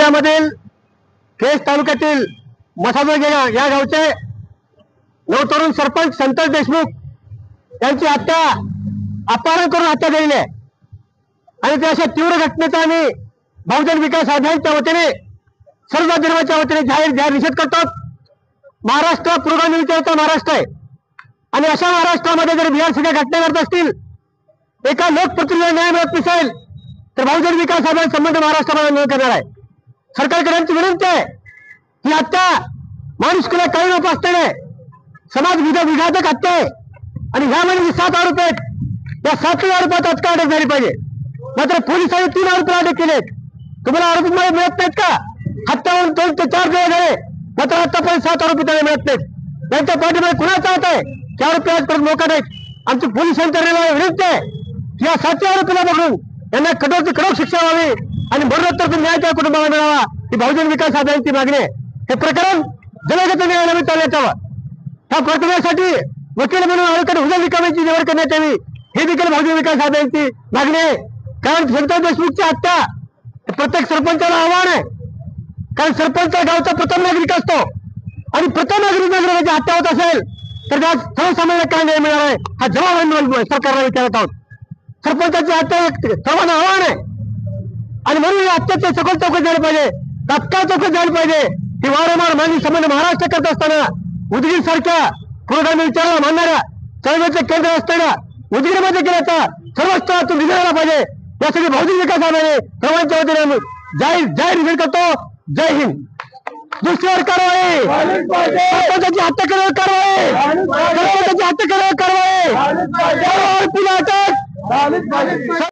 जिल्ह्यामधील केज तालुक्यातील मसाजोग या गावचे नवतरुण सरपंच संतोष देशमुख यांची हत्या अपहरण करून हत्या केलेली आहे आणि त्या अशा तीव्र घटनेचा आम्ही बहुजन विकास आघाडीच्या वतीने सर्व धर्माच्या वतीने जाहीर निषेध करतो। महाराष्ट्र पुरोगामी विचाराचा महाराष्ट्र आहे आणि अशा महाराष्ट्रामध्ये जर बिहार सगळ्या घटना घडत असतील, एका लोकप्रतिनिधीला न्याय मिळत नसेल तर बहुजन विकास आघाडी संबंध महाराष्ट्रामध्ये न करणार आहे। सरकारकडे आमची विनंती आहे की हत्या माणुसकीला काही लोक असताना समाज विघातक हत्या आहे आणि ह्यामध्ये 7 आरोप आहेत। या 7 आरोपात तात्काळ अटक झाली पाहिजे। मात्र पोलिसांनी 3 आरोपीला अटक केलेत। तुम्हाला आरोपी मिळत नाहीत का? हत्या होऊन 2 ते 4 दिवस झाले मात्र आतापर्यंत 7 आरोपी त्याला मिळत नाहीत। त्यांच्या पाठीमागे कुणाचा हात आहे? 4 आरोपी आजपर्यंत मोका नाहीत। आमची पोलिसांच्या विनंती आहे की या 7 आरोपीला पकडून यांना कडक शिक्षा व्हावी आणि मरणोत्तर न्याय त्या कुटुंबाला मिळावा ही बहुजन विकास आघाडीची मागणी आहे। हे प्रकरण जलगत न्यायालयाने चालण्यात यावं। ह्या प्रकरणासाठी वकील म्हणून ॲडव्होकेट हुसेन रिकामेची निवड करण्यात यावी ही देखील बहुजन विकास आघाडीची मागणी आहे। कारण संतोष देशमुखची हत्या प्रत्येक सरपंचाला आव्हान आहे। कारण सरपंच गावचा प्रथम नागरिक असतो आणि प्रथम नागरिकाची हत्या होत असेल तर त्या सर्वसामान्य काय न्याय मिळणार आहे हा जबाब आम्ही सरकारला विचारत आहोत। सरपंचाची हत्या सर्वांना आव्हान आहे आणि म्हणून या हत्याचे सखोल चौकशी झाली पाहिजे, तात्काळ चौकशी झाली पाहिजे। ही वारंवार मागणी संबंध महाराष्ट्र करत असताना उदगीर सारख्या पुरोगामी विचाराला मानणाऱ्या चळवळीचे केंद्र असताना उदगीरमध्ये केल्याचा सर्व स्तरातून निधी झाला पाहिजे। यासाठी बहुजन विकास आघाडी सर्वांच्या वतीने जाहीर निषेध करतो। जय हिंद। दुसऱ्यावर कारवाई, सरपंचाची हत्या केल्यावर कारवाई, सरपंचाची हत्या केल्यावर कारवाई, आरोपीला अटक।